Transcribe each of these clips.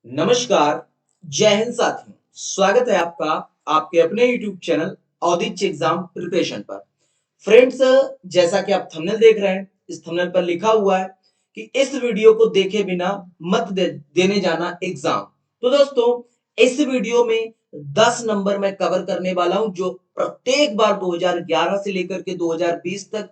नमस्कार, जय हिंद साथियों। स्वागत है आपका आपके अपने YouTube चैनल औदिच एग्जाम प्रिपरेशन पर। फ्रेंड्स, जैसा कि आप थंबनेल देख रहे हैं, इस थंबनेल पर लिखा हुआ है कि इस वीडियो को देखे बिना मत देने जाना एग्जाम। तो दोस्तों, इस वीडियो में 10 नंबर मैं कवर करने वाला हूं, जो प्रत्येक बार 2011 से लेकर के 2020 तक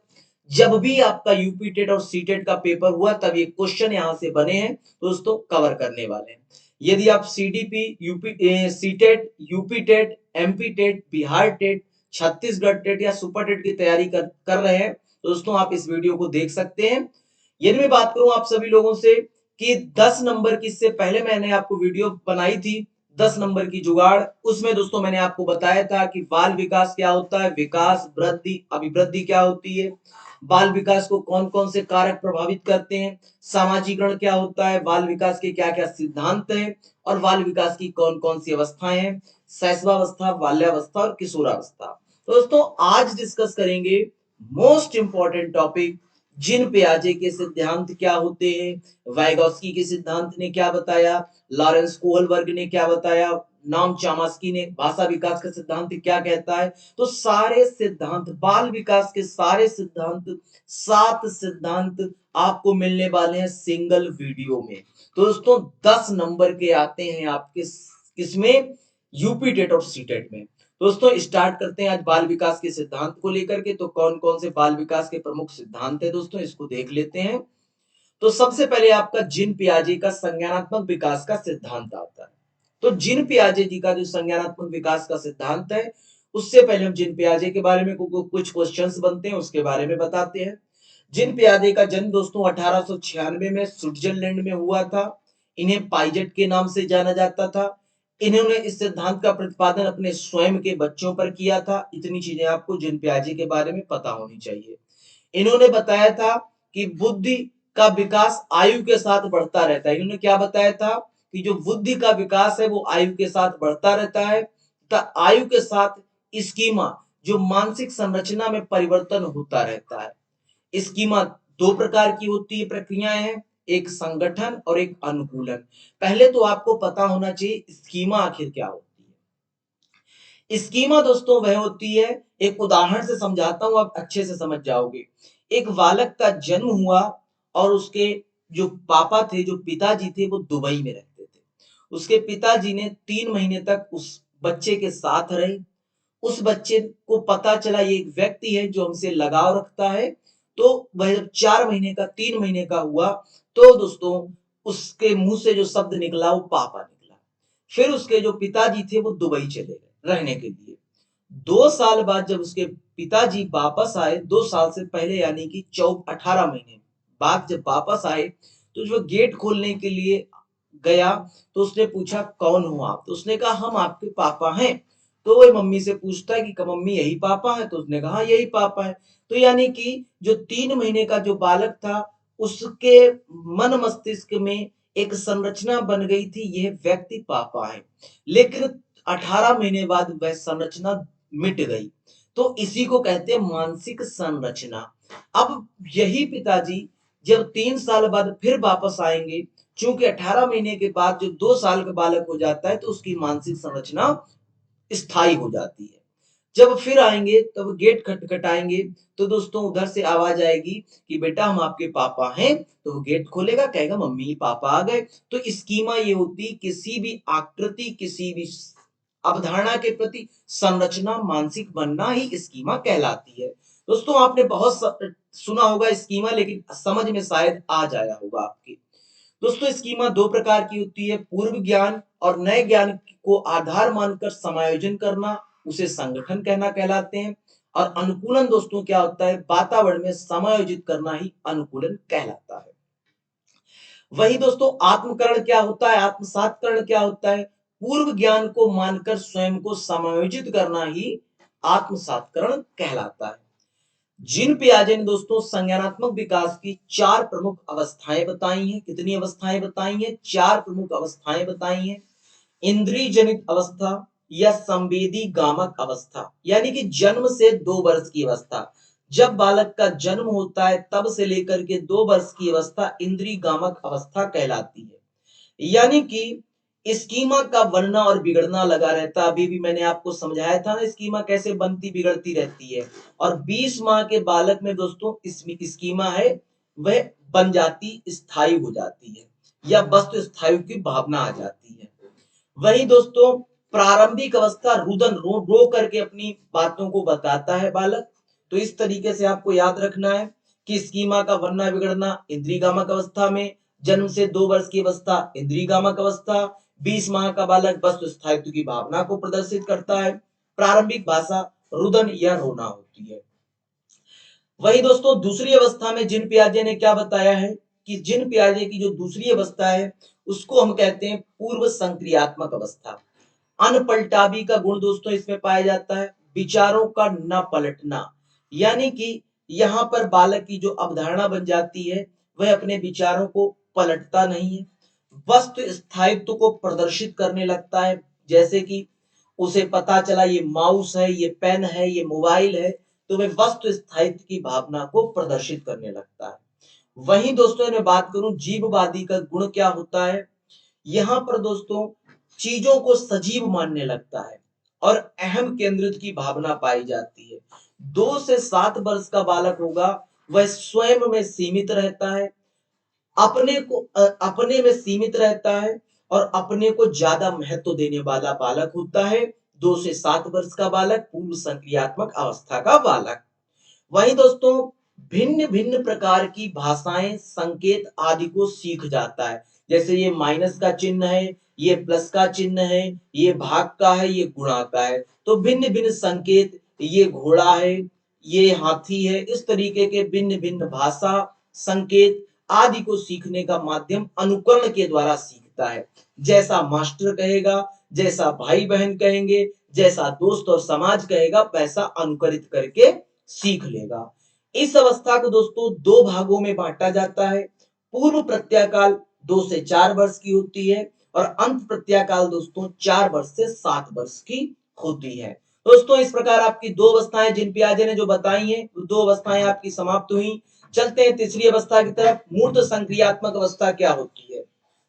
जब भी आपका यूपी टेट और सी टेट का पेपर हुआ तब ये क्वेश्चन यहां से बने हैं, दोस्तों कवर करने वाले हैं। यदि आप CDP, UP C TET, UP TET, MP TET, Bihar TET, Chhattisgarh TET या सुपर टेट की तैयारी कर रहे हैं, तो दोस्तों आप इस वीडियो को देख सकते हैं। यदि मैं बात करूं आप सभी लोगों से कि 10 नंबर की, इससे पहले मैंने आपको वीडियो बनाई थी 10 नंबर की जुगाड़, उसमें दोस्तों मैंने आपको बताया था कि बाल विकास क्या होता है, विकास, वृद्धि, अभिवृद्धि क्या होती है, बाल विकास को कौन कौन से कारक प्रभावित करते हैं, सामाजिकरण क्या होता है, बाल विकास के क्या क्या सिद्धांत हैं और बाल विकास की कौन कौन सी अवस्थाएं हैं, शैशवावस्था, बाल्यावस्था और किशोरावस्था। तो दोस्तों आज डिस्कस करेंगे मोस्ट इंपॉर्टेंट टॉपिक, जिन पियाजे के सिद्धांत क्या होते हैं, वाइगॉस्की के सिद्धांत ने क्या बताया, लॉरेंस कोहलबर्ग ने क्या बताया, नाम चामास्की ने भाषा विकास का सिद्धांत क्या कहता है। तो सारे सिद्धांत, बाल विकास के सारे सिद्धांत, 7 सिद्धांत आपको मिलने वाले हैं सिंगल वीडियो में। तो दोस्तों 10 नंबर के आते हैं आपके किसमें, यूपी टेट और सी टेट में। दोस्तों स्टार्ट करते हैं आज बाल विकास के सिद्धांत को लेकर के। तो कौन कौन से बाल विकास के प्रमुख सिद्धांत है दोस्तों, इसको देख लेते हैं। तो सबसे पहले आपका जीन पियाजे का संज्ञानात्मक विकास का सिद्धांत आता है। तो जीन पियाजे जी का जो संज्ञानात्मक विकास का सिद्धांत है, उससे पहले हम जीन पियाजे के बारे में कुछ क्वेश्चंस बनते हैं, उसके बारे में बताते हैं। जीन पियाजे का जन्म दोस्तों 1896 में स्विट्जरलैंड में हुआ था। इन्हें पाइजेट के नाम से जाना जाता था। इन्होंने इस सिद्धांत का प्रतिपादन अपने स्वयं के बच्चों पर किया था। इतनी चीजें आपको जीन पियाजे के बारे में पता होनी चाहिए। इन्होंने बताया था कि बुद्धि का विकास आयु के साथ बढ़ता रहता है। इन्होंने क्या बताया था कि जो बुद्धि का विकास है वो आयु के साथ बढ़ता रहता है, तथा आयु के साथ स्कीमा, जो मानसिक संरचना में परिवर्तन होता रहता है। स्कीमा दो प्रकार की होती है, प्रक्रियाएं हैं, एक संगठन और एक अनुकूलन। पहले तो आपको पता होना चाहिए स्कीमा आखिर क्या होती है। स्कीमा दोस्तों वह होती है, एक उदाहरण से समझाता हूं, आप अच्छे से समझ जाओगे। एक बालक का जन्म हुआ और उसके जो पापा थे, जो पिताजी थे, वो दुबई में रहते थे। उसके पिताजी ने 3 महीने तक उस बच्चे के साथ रहे। उस बच्चे को पता चला ये एक व्यक्ति है जो हमसे लगाव रखता है। तो वह जब 4 महीने का, 3 महीने का हुआ, तो दोस्तों उसके मुंह से जो शब्द निकला वो पापा निकला। फिर उसके जो पिताजी थे वो दुबई चले गए रहने के लिए। 2 साल बाद जब उसके पिताजी वापस आए, 2 साल से पहले यानी कि 18 महीने बाद जब वापस आए, तो जो गेट खोलने के लिए गया, तो उसने पूछा कौन हो आप, तो उसने कहा हम आपके पापा हैं। तो वही मम्मी से पूछता है कि मम्मी यही पापा है, तो उसने कहा "हाँ, यही पापा है"। तो यानी कि जो 3 महीने का जो बालक था, उसके मन मस्तिष्क में एक संरचना बन गई थी, यह व्यक्ति पापा है। लेकिन 18 महीने बाद वह संरचना मिट गई। तो इसी को कहते हैं मानसिक संरचना। अब यही पिताजी जब 3 साल बाद फिर वापस आएंगे, चूंकि 18 महीने के बाद जो 2 साल का बालक हो जाता है, तो उसकी मानसिक संरचना स्थायी हो जाती है। जब फिर आएंगे तब गेट खटखटाएंगे, तो दोस्तों उधर से आवाज आएगी कि बेटा हम आपके पापा हैं। तो वो गेट खोलेगा, कहेगा मम्मी पापा आ गए। तो स्कीमा ये होती, किसी भी आकृति, किसी भी अवधारणा के प्रति संरचना मानसिक बनना ही स्कीमा कहलाती है। दोस्तों आपने बहुत सुना होगा स्कीमा, लेकिन समझ में शायद आ जाया होगा आपके। दोस्तों स्कीमा दो प्रकार की होती है, पूर्व ज्ञान और नए ज्ञान को आधार मानकर समायोजन करना, उसे संगठन कहना कहलाते हैं। और अनुकूलन दोस्तों क्या होता है, वातावरण में समायोजित करना ही अनुकूलन कहलाता है। वही दोस्तों आत्मकरण क्या होता है, आत्मसातकरण क्या होता है, पूर्व ज्ञान को मानकर स्वयं को समायोजित करना ही आत्मसातकरण कहलाता है। जीन पियाजे ने दोस्तों संज्ञानात्मक विकास की 4 प्रमुख अवस्थाएं बताई हैं। कितनी अवस्थाएं बताई हैं, 4 प्रमुख अवस्थाएं बताई हैं। इंद्रिय जनित अवस्था या संवेदी गामक अवस्था, यानी कि जन्म से 2 वर्ष की अवस्था। जब बालक का जन्म होता है तब से लेकर के 2 वर्ष की अवस्था इंद्रिय गामक अवस्था कहलाती है। यानी कि स्कीमा का बनना और बिगड़ना लगा रहता है। अभी भी मैंने आपको समझाया था ना स्कीमा कैसे बनती बिगड़ती रहती है। और 20 माह के बालक में दोस्तों स्कीमा है वह बन जाती स्थायी हो जाती है या वस्तु स्थायी की भावना आ जाती है। वही दोस्तों प्रारंभिक अवस्था रुदन रो करके अपनी बातों को बताता है बालक। तो इस तरीके से आपको याद रखना है कि स्कीमा का बनना बिगड़ना इंद्रियगामक अवस्था में, जन्म से 2 वर्ष की अवस्था इंद्रियगामक अवस्था, 20 माह का बालक वस्तु स्थायित्व की भावना को प्रदर्शित करता है। प्रारंभिक भाषा रुदन या रोना होती है। वही दोस्तों दूसरी अवस्था में जिन पियाजे ने क्या बताया है कि जिन पियाजे की जो दूसरी अवस्था है उसको हम कहते हैं पूर्व संक्रियात्मक अवस्था। अनपलटावी का गुण दोस्तों इसमें पाया जाता है, विचारों का न पलटना, यानी कि यहाँ पर बालक की जो अवधारणा बन जाती है वह अपने विचारों को पलटता नहीं है, वस्तु स्थायित्व को प्रदर्शित करने लगता है। जैसे कि उसे पता चला ये माउस है, ये पेन है, ये मोबाइल है, तो वह वस्तु स्थायित्व की भावना को प्रदर्शित करने लगता है। वहीं दोस्तों मैं बात करूं जीववादी का गुण क्या होता है, यहाँ पर दोस्तों चीजों को सजीव मानने लगता है और अहम केंद्रित की भावना पाई जाती है। 2 से 7 वर्ष का बालक होगा वह स्वयं में सीमित रहता है, अपने में सीमित रहता है और अपने को ज्यादा महत्व देने वाला बालक होता है। 2 से 7 वर्ष का बालक पूर्व संक्रियात्मक अवस्था का बालक। वहीं दोस्तों भिन्न भिन्न प्रकार की भाषाएं संकेत आदि को सीख जाता है। जैसे ये माइनस का चिन्ह है, ये प्लस का चिन्ह है, ये भाग का है, ये गुणा का है, तो भिन्न भिन्न संकेत, ये घोड़ा है, ये हाथी है, इस तरीके के भिन्न भिन्न भाषा संकेत आदि को सीखने का माध्यम अनुकरण के द्वारा सीखता है। जैसा मास्टर कहेगा, जैसा भाई बहन कहेंगे, जैसा दोस्त और समाज कहेगा वैसा अनुकरित करके सीख लेगा। इस अवस्था को दोस्तों 2 भागों में बांटा जाता है। पूर्व प्रत्याकाल 2 से 4 वर्ष की होती है और अंत प्रत्याकाल दोस्तों 4 वर्ष से 7 वर्ष की होती है। दोस्तों इस प्रकार आपकी 2 अवस्थाएं जिन पियाजे ने जो बताई हैं, 2 अवस्थाएं आपकी समाप्त हुई। चलते हैं तीसरी अवस्था की तरफ। मूर्त संक्रियात्मक अवस्था क्या होती है?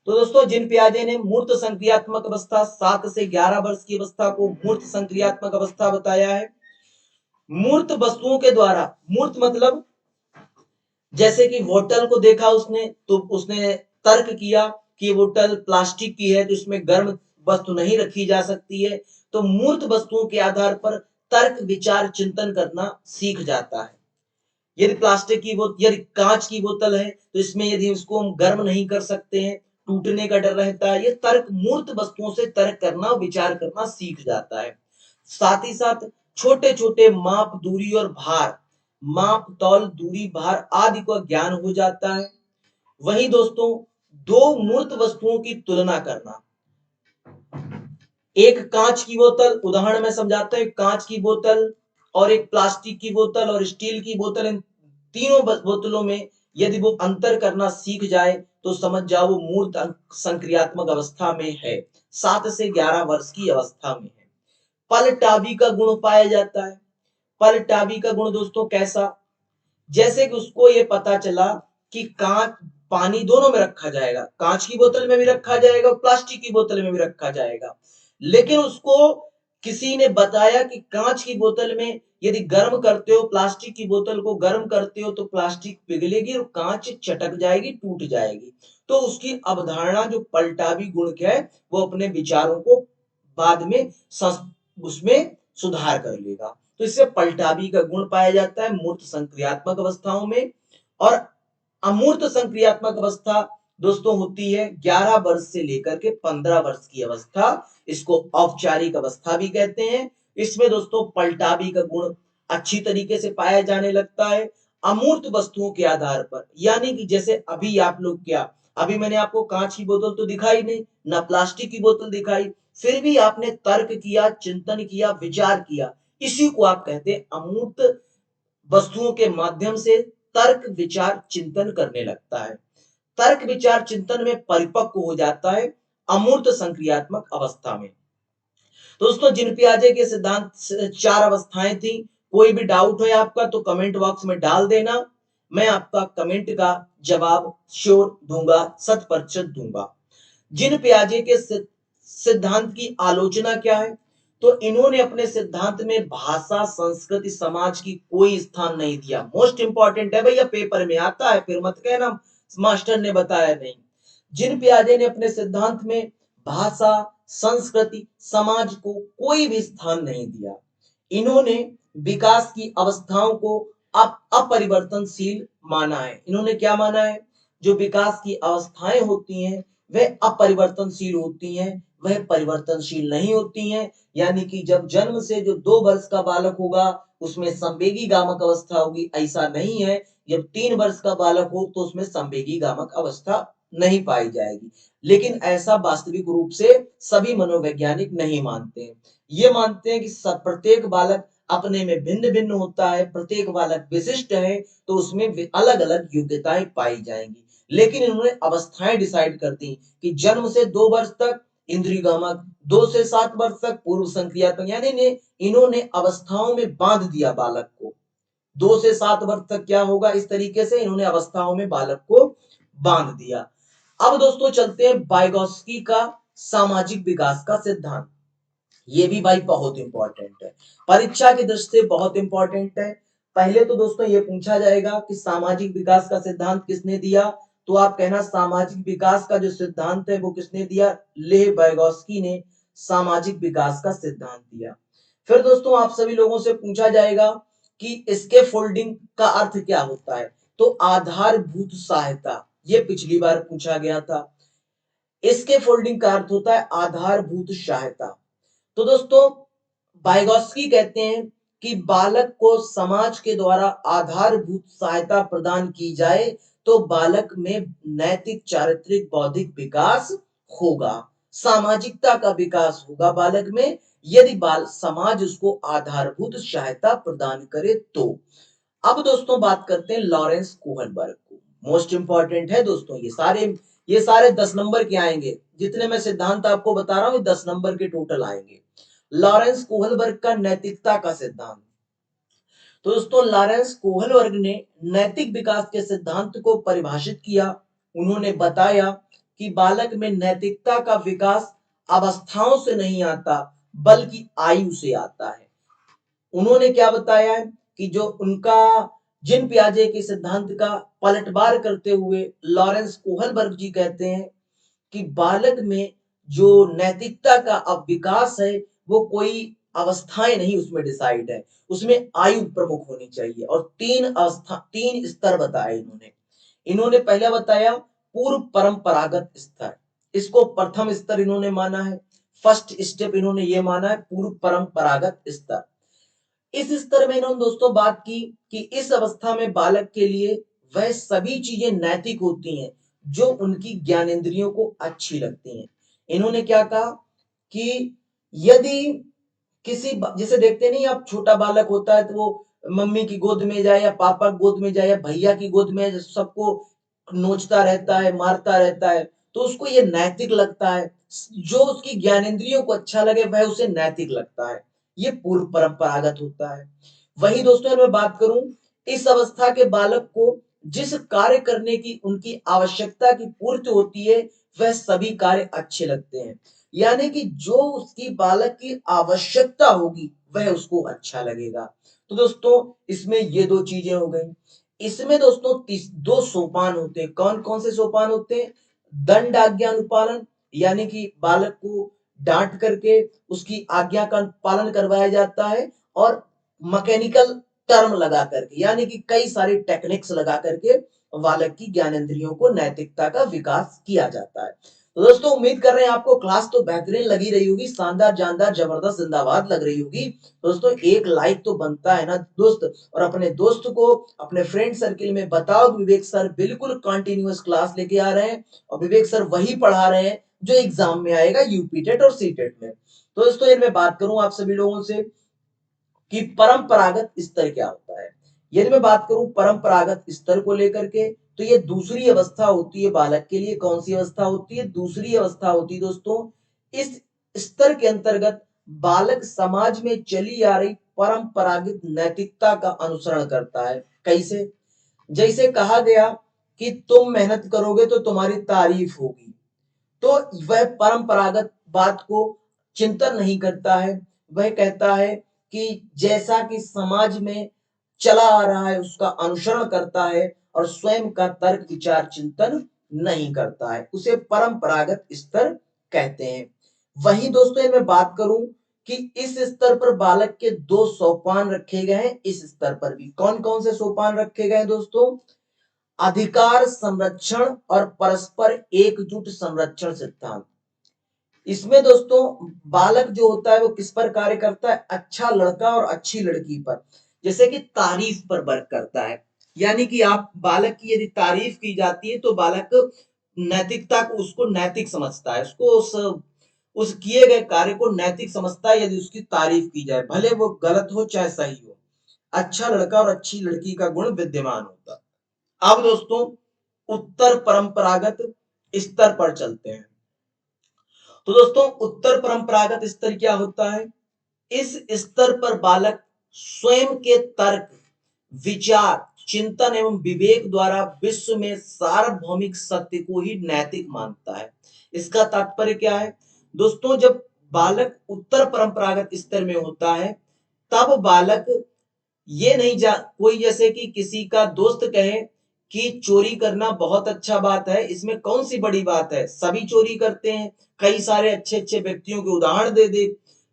तो दोस्तों जिन पियाजे ने मूर्त संक्रियात्मक अवस्था 7 से 11 वर्ष की अवस्था को मूर्त संक्रियात्मक अवस्था बताया है। मूर्त वस्तुओं के द्वारा, मूर्त मतलब जैसे कि बोतल को देखा उसने तो उसने तर्क किया कि बोतल प्लास्टिक की है तो इसमें गर्म वस्तु नहीं रखी जा सकती है। तो मूर्त वस्तुओं के आधार पर तर्क विचार चिंतन करना सीख जाता है। यदि प्लास्टिक की बोतल यदि कांच की बोतल है तो इसमें यदि उसको हम गर्म नहीं कर सकते हैं, टूटने का डर रहता है। ये तर्क मूर्त वस्तुओं से तर्क करना विचार करना सीख जाता है। साथ ही साथ छोटे छोटे माप दूरी और भार, माप तौल दूरी भार आदि का ज्ञान हो जाता है। वही दोस्तों 2 मूर्त वस्तुओं की तुलना करना, एक कांच की बोतल, उदाहरण में समझाता हूं, कांच की बोतल और एक प्लास्टिक की बोतल और स्टील की बोतल, इन तीनों बोतलों में यदि वो अंतर करना सीख जाए तो समझ जाओ वो मूर्त संक्रियात्मक अवस्था में है, 7 से 11 वर्ष की अवस्था में है। पलटावी का गुण पाया जाता है। पलटावी का गुण दोस्तों कैसा? जैसे कि उसको ये पता चला कि कांच पानी दोनों में रखा जाएगा, कांच की बोतल में भी रखा जाएगा और प्लास्टिक की बोतल में भी रखा जाएगा, लेकिन उसको किसी ने बताया कि कांच की बोतल में यदि गर्म करते हो, प्लास्टिक की बोतल को गर्म करते हो तो प्लास्टिक पिघलेगी और कांच चटक जाएगी, टूट जाएगी। तो उसकी अवधारणा जो पलटावी गुण है वो अपने विचारों को बाद में उसमें सुधार कर लेगा। तो इससे पलटावी का गुण पाया जाता है मूर्त संक्रियात्मक अवस्थाओं में। और अमूर्त संक्रियात्मक अवस्था दोस्तों होती है 11 वर्ष से लेकर के 15 वर्ष की अवस्था। इसको औपचारिक अवस्था भी कहते हैं। इसमें दोस्तों पलटावी का गुण अच्छी तरीके से पाया जाने लगता है अमूर्त वस्तुओं के आधार पर। यानी कि जैसे अभी आप लोग क्या, अभी मैंने आपको कांच की बोतल तो दिखाई नहीं, ना प्लास्टिक की बोतल दिखाई, फिर भी आपने तर्क किया, चिंतन किया, विचार किया। इसी को आप कहते हैं अमूर्त वस्तुओं के माध्यम से तर्क विचार चिंतन करने लगता है। तर्क विचार चिंतन में परिपक्व हो जाता है अमूर्त संक्रियात्मक अवस्था में। दोस्तों जिन पियाजे के सिद्धांत 4 अवस्थाएं थी, कोई भी डाउट है आपका तो कमेंट बॉक्स में डाल देना, मैं आपका कमेंट का जवाब श्योर दूंगा, 100% दूंगा। जिन पियाजे के सिद्धांत की आलोचना क्या है? तो इन्होंने अपने सिद्धांत में भाषा, संस्कृति, समाज की कोई स्थान नहीं दिया। मोस्ट इंपॉर्टेंट है भैया, पेपर में आता है, फिर मत कहना मास्टर ने बताया नहीं। जिन पियाजे ने अपने सिद्धांत में भाषा, संस्कृति, समाज को कोई भी स्थान नहीं दिया। इन्होंने विकास की अवस्थाओं को अपरिवर्तनशील माना है। इन्होंने क्या माना है? जो विकास की अवस्थाएं होती हैं वह अपरिवर्तनशील होती हैं, वह परिवर्तनशील नहीं होती हैं। यानी कि जब जन्म से जो 2 वर्ष का बालक होगा उसमें संवेगी गामक अवस्था होगी, ऐसा नहीं है। जब 3 वर्ष का बालक हो तो उसमें संवेगी गामक अवस्था नहीं पाई जाएगी। लेकिन ऐसा वास्तविक रूप से सभी मनोवैज्ञानिक नहीं मानते हैं। ये मानते हैं कि प्रत्येक बालक अपने में भिन्न भिन्न होता है, प्रत्येक बालक विशिष्ट है, तो उसमें अलग अलग योग्यताएं पाई जाएंगी। लेकिन इन्होंने अवस्थाएं डिसाइड कर दी कि जन्म से 2 वर्ष तक इंद्रिय गामक, 2 से 7 वर्ष तक पूर्व संक्रियात्मक, यानी इन्होंने अवस्थाओं में बांध दिया बालक को। 2 से 7 वर्ष तक क्या होगा, इस तरीके से इन्होंने अवस्थाओं में बालक को बांध दिया। अब दोस्तों चलते हैं वाइगोत्स्की का सामाजिक विकास का सिद्धांत। ये भी भाई बहुत इंपॉर्टेंट है, परीक्षा की दृष्टि से बहुत इंपॉर्टेंट है। पहले तो दोस्तों ये पूछा जाएगा कि सामाजिक विकास का सिद्धांत किसने दिया? तो आप कहना सामाजिक विकास का जो सिद्धांत है वो किसने दिया? लेह वाइगोत्स्की ने सामाजिक विकास का सिद्धांत दिया। फिर दोस्तों आप सभी लोगों से पूछा जाएगा कि इसके फोल्डिंग का अर्थ क्या होता है? तो आधारभूत सहायता, ये पिछली बार पूछा गया था। इसके फोल्डिंग का अर्थ होता है आधारभूत सहायता। तो दोस्तों वाइगोत्स्की कहते हैं कि बालक को समाज के द्वारा आधारभूत सहायता प्रदान की जाए तो बालक में नैतिक, चारित्रिक, बौद्धिक विकास होगा, सामाजिकता का विकास होगा बालक में, यदि बाल समाज उसको आधारभूत सहायता प्रदान करे तो। अब दोस्तों बात करते हैं लॉरेंस कोहलबर्ग को। मोस्ट इंपॉर्टेंट है दोस्तों, ये सारे 10 नंबर के आएंगे। जितने मैं सिद्धांत आपको बता रहा हूं 10 नंबर के टोटल आएंगे। लॉरेंस कोहलबर्ग का नैतिकता का सिद्धांत। तो दोस्तों लॉरेंस कोहलबर्ग ने नैतिक विकास के सिद्धांत को परिभाषित किया। उन्होंने बताया कि बालक में नैतिकता का विकास अवस्थाओं से नहीं आता बल्कि आयु से आता है। उन्होंने क्या बताया है कि जो उनका जिन पियाजे के सिद्धांत का पलटवार करते हुए लॉरेंस कोहलबर्ग जी कहते हैं कि बालक में जो नैतिकता का अब विकास है वो कोई अवस्थाएं नहीं उसमें डिसाइड है, उसमें आयु प्रमुख होनी चाहिए। और 3 स्तर बताए इन्होंने। इन्होंने पहला बताया पूर्व परंपरागत स्तर, इसको प्रथम स्तर इन्होंने माना है। फर्स्ट स्टेप इन्होंने ये माना है पूर्व परंपरागत स्तर। इस स्तर में इन्होंने दोस्तों बात की कि इस अवस्था में बालक के लिए वह सभी चीजें नैतिक होती हैं जो उनकी ज्ञानेंद्रियों को अच्छी लगती हैं। इन्होंने क्या कहा कि यदि जैसे देखते नहीं आप, छोटा बालक होता है तो वो मम्मी की गोद में जाए या पापा की गोद में जाए या भैया की गोद में सबको नोचता रहता है, मारता रहता है, तो उसको ये नैतिक लगता है। जो उसकी ज्ञानेंद्रियों को अच्छा लगे वह उसे नैतिक लगता है, ये पूर्व परंपरागत होता है। वही दोस्तों मैं बात करूं, इस अवस्था के बालक को जिस कार्य करने की उनकी आवश्यकता की पूर्ति होती है वह सभी कार्य अच्छे लगते हैं। यानी कि जो उसकी बालक की आवश्यकता होगी वह उसको अच्छा लगेगा। तो दोस्तों इसमें ये 2 चीजें हो गई। इसमें दोस्तों 2 सोपान होते हैं। कौन कौन से सोपान होते हैं? दंड आज्ञा अनुपालन, यानी कि बालक को डांट करके उसकी आज्ञा का पालन करवाया जाता है, और मैकेनिकल टर्म लगा करके, यानी कि कई सारी टेक्निक्स लगा करके बालक की ज्ञानेंद्रियों को नैतिकता का विकास किया जाता है। तो दोस्तों उम्मीद कर रहे हैं आपको क्लास तो बेहतरीन लगी रही होगी, शानदार, जानदार, जबरदस्त, जिंदाबाद लग रही होगी। दोस्तों एक लाइक तो बनता है ना दोस्त, और अपने दोस्त को अपने फ्रेंड सर्किल में बताओ कि विवेक सर बिल्कुल कंटिन्यूअस क्लास लेके आ रहे हैं, और विवेक सर वही पढ़ा रहे हैं जो एग्जाम में आएगा यूपी टेट और सी टेट में। तो दोस्तों इनमें बात करूं आप सभी लोगों से कि परंपरागत स्तर क्या होता है। यदि मैं बात करूं परंपरागत स्तर को लेकर के, तो ये दूसरी अवस्था होती है बालक के लिए। कौन सी अवस्था होती है? दूसरी अवस्था होती है दोस्तों। इस स्तर के अंतर्गत बालक समाज में चली आ रही परंपरागत नैतिकता का अनुसरण करता है। कैसे? जैसे कहा गया कि तुम मेहनत करोगे तो तुम्हारी तारीफ होगी, तो वह परंपरागत बात को चिंतन नहीं करता है, वह कहता है कि जैसा कि समाज में चला आ रहा है उसका अनुसरण करता है और स्वयं का तर्क विचार चिंतन नहीं करता है, उसे परंपरागत स्तर कहते हैं। वही दोस्तों मैं बात करूं कि इस स्तर पर बालक के 2 सोपान रखे गए हैं। इस स्तर पर भी कौन कौन से सोपान रखे गए हैं दोस्तों? अधिकार संरक्षण और परस्पर एकजुट संरक्षण सिद्धांत। इसमें दोस्तों बालक जो होता है वो किस पर कार्य करता है? अच्छा लड़का और अच्छी लड़की पर, जैसे कि तारीफ पर वर्क करता है। यानी कि आप बालक की यदि तारीफ की जाती है तो बालक नैतिकता को, उसको नैतिक समझता है, उसको उस किए गए कार्य को नैतिक समझता है यदि उसकी तारीफ की जाए, भले वो गलत हो चाहे सही हो। अच्छा लड़का और अच्छी लड़की का गुण विद्यमान होता है। अब दोस्तों उत्तर परंपरागत स्तर पर चलते हैं। तो दोस्तों उत्तर परंपरागत स्तर क्या होता है? इस स्तर पर बालक स्वयं के तर्क, विचार, चिंतन एवं विवेक द्वारा विश्व में सार्वभौमिक सत्य को ही नैतिक मानता है। इसका तात्पर्य क्या है दोस्तों? जब बालक उत्तर परंपरागत स्तर में होता है तब बालक ये नहीं जा कोई जैसे कि किसी का दोस्त कहे कि चोरी करना बहुत अच्छा बात है, इसमें कौन सी बड़ी बात है, सभी चोरी करते हैं, कई सारे अच्छे अच्छे व्यक्तियों के उदाहरण दे दे।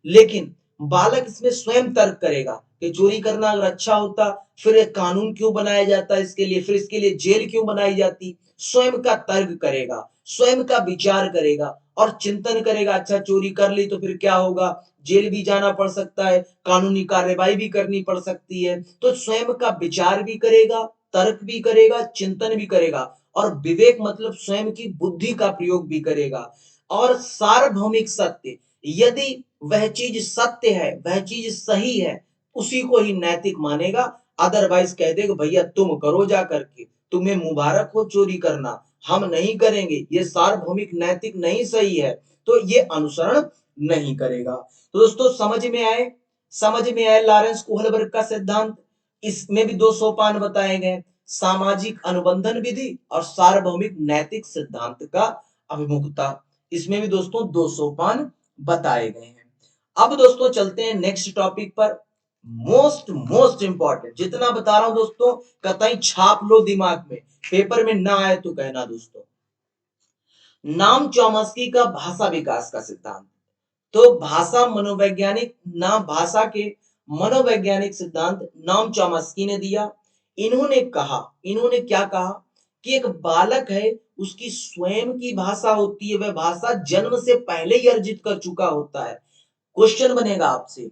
लेकिन बालक इसमें स्वयं तर्क करेगा कि चोरी करना अगर अच्छा होता फिर एक कानून क्यों बनाया जाता इसके लिए, फिर इसके लिए जेल क्यों बनाई जाती। स्वयं का तर्क करेगा, स्वयं का विचार करेगा और चिंतन करेगा। अच्छा चोरी कर ली तो फिर क्या होगा, जेल भी जाना पड़ सकता है, कानूनी कार्रवाई भी करनी पड़ सकती है। तो स्वयं का विचार भी करेगा, तर्क भी करेगा, चिंतन भी करेगा और विवेक मतलब स्वयं की बुद्धि का प्रयोग भी करेगा। और सार्वभौमिक सत्य, यदि वह चीज सत्य है, वह चीज सही है, उसी को ही नैतिक मानेगा। अदरवाइज कह देगा भैया तुम करो जा करके, तुम्हें मुबारक हो चोरी करना, हम नहीं करेंगे, ये सार्वभौमिक नैतिक नहीं सही है, तो ये अनुसरण नहीं करेगा। तो दोस्तों समझ में आए लॉरेंस कोहलबर्ग का सिद्धांत। इसमें भी 2 सोपान बताए गए, सामाजिक अनुबंधन विधि और सार्वभौमिक नैतिक सिद्धांत का अभिमुखता। इसमें भी दोस्तों 2 सोपान बताए गए हैं। अब दोस्तों चलते हैं नेक्स्ट टॉपिक पर। मोस्ट मोस्ट इंपॉर्टेंट, जितना बता रहा हूं दोस्तों कतई छाप लो दिमाग में, पेपर में ना आए तो कहना दोस्तों। नाम चॉम्स्की का भाषा विकास का सिद्धांत। तो भाषा के मनोवैज्ञानिक सिद्धांत नाम चॉम्स्की ने दिया। इन्होंने क्या कहा कि एक बालक है, उसकी स्वयं की भाषा होती है, वह भाषा जन्म से पहले ही अर्जित कर चुका होता है। क्वेश्चन बनेगा आपसे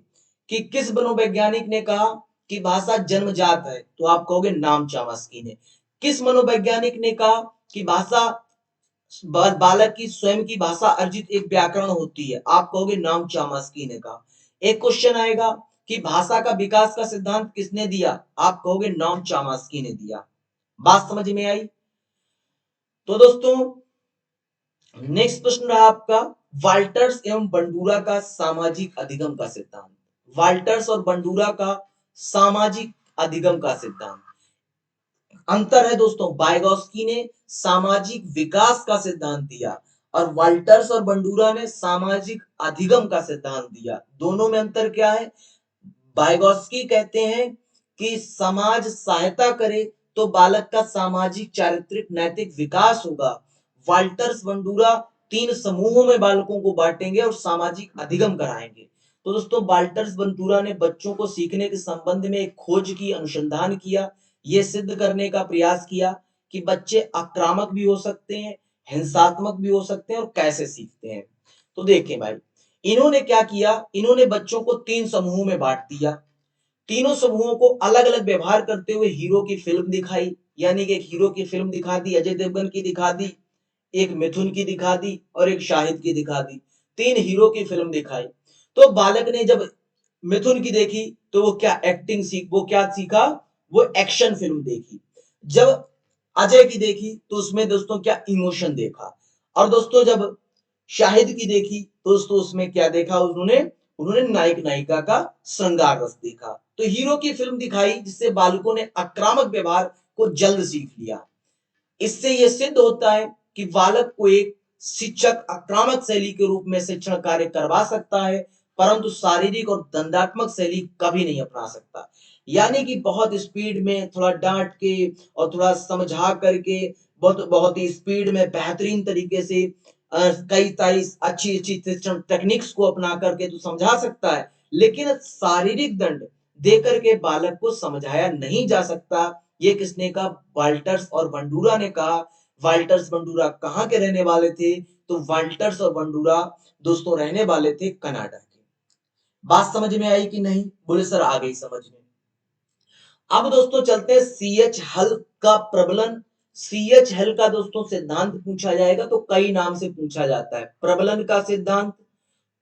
कि किस मनोवैज्ञानिक ने कहा कि भाषा जन्मजात है, तो आप कहोगे नाम चॉम्स्की ने। किस मनोवैज्ञानिक ने कहा कि भाषा बालक की स्वयं की भाषा अर्जित एक व्याकरण होती है, आप कहोगे नाम चॉम्स्की ने कहा। एक क्वेश्चन आएगा कि भाषा का विकास का सिद्धांत किसने दिया, आप कहोगे नाम चॉम्स्की ने दिया। बात समझ में आई? तो दोस्तों नेक्स्ट प्रश्न रहा आपका वाल्टर्स एवं बंडूरा का सामाजिक अधिगम का सिद्धांत। वाल्टर्स और बंडूरा का सामाजिक अधिगम का सिद्धांत। अंतर है दोस्तों, बायगॉस्की ने सामाजिक विकास का सिद्धांत दिया और वाल्टर्स और बंडूरा ने सामाजिक अधिगम का सिद्धांत दिया। दोनों में अंतर क्या है? बायगॉस्की कहते हैं कि समाज सहायता करे तो बालक का सामाजिक चारित्रिक नैतिक विकास होगा। वाल्टर्स बंडूरा 3 समूहों में बालकों को बांटेंगे और सामाजिक अधिगम कराएंगे। तो दोस्तों वाल्टर्स बंडूरा ने बच्चों को सीखने के संबंध में एक खोज की, अनुसंधान किया, ये सिद्ध करने का प्रयास किया कि बच्चे आक्रामक भी हो सकते हैं, हिंसात्मक भी हो सकते हैं और कैसे सीखते हैं। तो देखें भाई, इन्होंने क्या किया, इन्होंने बच्चों को 3 समूहों में बांट दिया। तीनों समूहों को अलग अलग व्यवहार करते हुए हीरो की फिल्म दिखाई। यानी कि एक हीरो की फिल्म दिखा दी, अजय देवगन की दिखा दी, एक मिथुन की दिखा दी और एक शाहिद की दिखा दी। 3 हीरो की फिल्म दिखाई। तो बालक ने जब मिथुन की देखी तो वो क्या सीखा, वो एक्शन फिल्म देखी। जब अजय की देखी तो उसमें दोस्तों क्या इमोशन देखा। और दोस्तों जब शाहिद की देखी तो दोस्तों उसमें क्या देखा, उन्होंने उन्होंने नायक नायिका का श्रृंगार रस देखा। तो हीरो की फिल्म दिखाई जिससे बालकों ने आक्रामक व्यवहार को जल्द सीख लिया। इससे यह सिद्ध होता है कि बालक को एक शिक्षक आक्रामक शैली के रूप में शिक्षण कार्य करवा सकता है, परंतु शारीरिक और दंडात्मक शैली कभी नहीं अपना सकता। यानी कि बहुत स्पीड में थोड़ा डांट के और थोड़ा समझा करके बहुत बहुत ही स्पीड में बेहतरीन तरीके से कई सारी अच्छी अच्छी शिक्षण टेक्निक्स को अपना करके तो समझा सकता है, लेकिन शारीरिक दंड देकर के बालक को समझाया नहीं जा सकता। ये किसने कहा? वाल्टर्स और बंडूरा ने कहा। वाल्टर्स बंडूरा कहाँ के रहने वाले थे? तो वाल्टर्स और बंडूरा दोस्तों रहने वाले थे कनाडा के। बात समझ में आई कि नहीं? बोले सर आ गई समझ में। अब दोस्तों चलते हैं सीएच हल का प्रबलन। सीएच हल का दोस्तों सिद्धांत पूछा जाएगा तो कई नाम से पूछा जाता है। प्रबलन का सिद्धांत,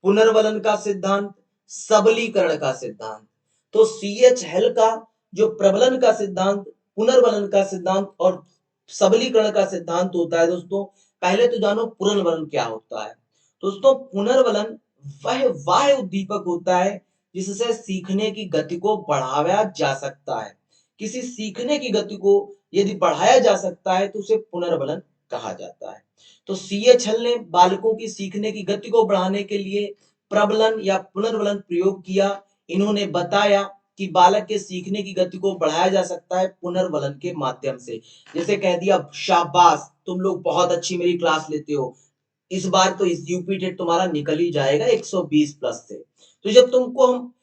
पुनर्वलन का सिद्धांत, सबलीकरण का सिद्धांत। तो सीएच हेल का जो प्रबलन का सिद्धांत, पुनर्वलन का सिद्धांत और सबलीकरण का सिद्धांत होता है दोस्तों, पहले तो जानो पुनर्वलन क्या होता है। दोस्तों पुनर्वलन वह बाह्य उद्दीपक होता है जिससे सीखने की गति को बढ़ाया जा सकता है। किसी सीखने की गति को यदि बढ़ाया जा सकता है तो उसे पुनर्वलन कहा जाता है। तो सीएच हल ने बालकों की सीखने की गति को बढ़ाने के लिए प्रबलन या पुनर्वलन प्रयोग किया। इन्होंने बताया कि बालक के सीखने की गति को बढ़ाया जा सकता है पुनर्वलन के माध्यम से। जैसे कह दिया शाबाश तुम लोग बहुत अच्छी मेरी क्लास लेते हो, इस बार तो इस यूपी टेट तुम्हारा निकल ही जाएगा 120 प्लस से। तो जब तुमको हम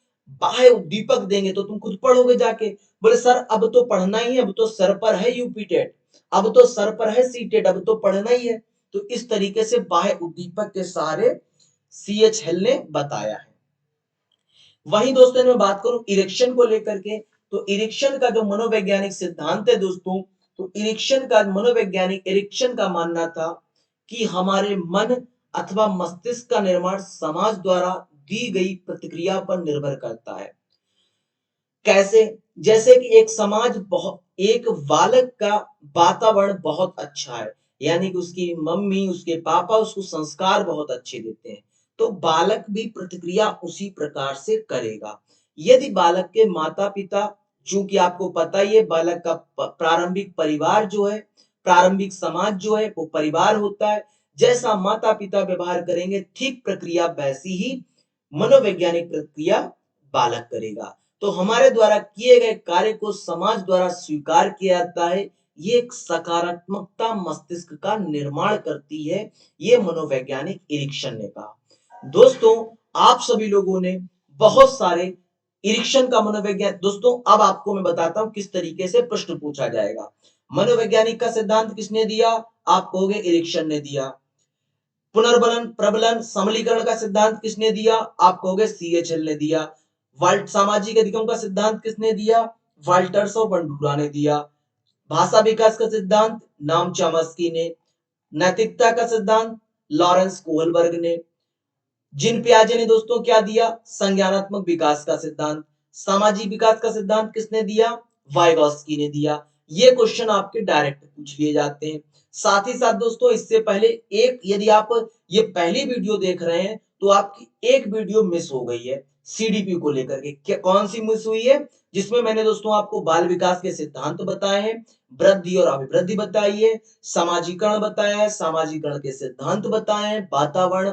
बाह्य उद्दीपक देंगे तो तुम खुद पढ़ोगे जाके। बोले सर अब तो पढ़ना ही है, अब तो सर पर है यूपी टेट, अब तो सर पर है सी टेट, अब तो पढ़ना ही है। तो इस तरीके से बाह्य उद्दीपक के सहारे सीएच हेल ने बताया है। वहीं दोस्तों मैं बात करूं इरेक्शन को लेकर के, तो इरेक्शन का जो मनोवैज्ञानिक सिद्धांत है दोस्तों, तो इरेक्शन का मनोवैज्ञानिक इरेक्शन का मानना था कि हमारे मन अथवा मस्तिष्क का निर्माण समाज द्वारा दी गई प्रतिक्रिया पर निर्भर करता है। कैसे? जैसे कि एक समाज बहुत एक बालक का वातावरण बहुत अच्छा है, यानी कि उसकी मम्मी उसके पापा उसको संस्कार बहुत अच्छे देते हैं, तो बालक भी प्रतिक्रिया उसी प्रकार से करेगा। यदि बालक के माता पिता, चूंकि आपको पता ही है बालक का प्रारंभिक परिवार जो है, प्रारंभिक समाज जो है वो परिवार होता है, जैसा माता पिता व्यवहार करेंगे ठीक प्रक्रिया वैसी ही मनोवैज्ञानिक प्रक्रिया बालक करेगा। तो हमारे द्वारा किए गए कार्य को समाज द्वारा स्वीकार किया जाता है। ये एक सकारात्मकता मस्तिष्क का निर्माण करती है, ये मनोवैज्ञानिक इरिक्शन ने कहा। दोस्तों आप सभी लोगों ने बहुत सारे इरिक्शन का मनोवैज्ञानिक, दोस्तों अब आपको मैं बताता हूं किस तरीके से प्रश्न पूछा जाएगा। मनोवैज्ञानिक का सिद्धांत किसने दिया? आप कहोगे इरिक्शन ने दिया। पुनर्बलन प्रबलन समलीकरण का सिद्धांत किसने दिया? आप कहोगे सीएचएल ने दिया। वाल्ट सामाजिक अधिगम का सिद्धांत किसने दिया? वाल्टर्स और बंडूरा ने दिया। भाषा विकास का सिद्धांत नाम चॉम्स्की ने। नैतिकता का सिद्धांत लॉरेंस कोहलबर्ग ने। जिन पियाजे ने दोस्तों क्या दिया? संज्ञानात्मक विकास का सिद्धांत। सामाजिक विकास का सिद्धांत किसने दिया? वाइगॉस्की ने दिया। ये क्वेश्चन आपके डायरेक्ट पूछ लिए जाते हैं। साथ ही साथ दोस्तों इससे पहले एक, यदि आप ये पहली वीडियो देख रहे हैं तो आपकी एक वीडियो मिस हो गई है सीडीपी को लेकर के। क्या कौन सी मिस हुई है? जिसमें मैंने दोस्तों आपको बाल विकास के सिद्धांत बताए हैं, वृद्धि और अभिवृद्धि बताई है, सामाजिकरण बताया है, सामाजिकरण के सिद्धांत बताए हैं, वातावरण,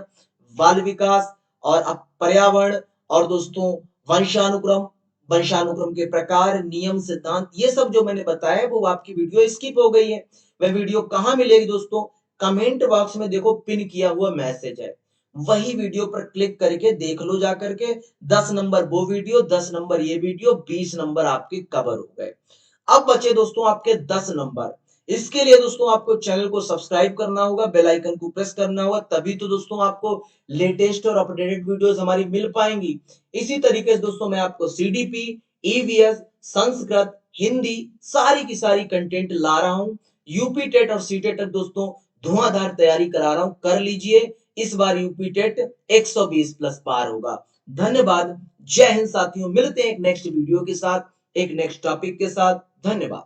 बाल विकास और पर्यावरण, और दोस्तों वंशानुक्रम, वंशानुक्रम के प्रकार, नियम, सिद्धांत, ये सब जो मैंने बताया वो आपकी वीडियो स्किप हो गई है। वह वीडियो कहाँ मिलेगी दोस्तों? कमेंट बॉक्स में देखो पिन किया हुआ मैसेज है, वही वीडियो पर क्लिक करके देख लो जाकर के। 10 नंबर वो वीडियो, 10 नंबर ये वीडियो, 20 नंबर आपके कवर हो गए। अब बचे दोस्तों आपके 10 नंबर। इसके लिए दोस्तों आपको चैनल को सब्सक्राइब करना होगा, बेल आइकन को प्रेस करना होगा, तभी तो दोस्तों आपको लेटेस्ट और अपडेटेड वीडियोस हमारी मिल पाएंगी। इसी तरीके से दोस्तों मैं आपको सीडीपी, ईवीएस, संस्कृत, हिंदी सारी की सारी कंटेंट ला रहा हूं। यूपी टेट और सी टेट दोस्तों धुआंधार तैयारी करा रहा हूं, कर लीजिए। इस बार यूपी टेट 120 प्लस पार होगा। धन्यवाद, जय हिंद साथियों। मिलते हैं एक नेक्स्ट वीडियो के साथ, एक नेक्स्ट टॉपिक के साथ। धन्यवाद।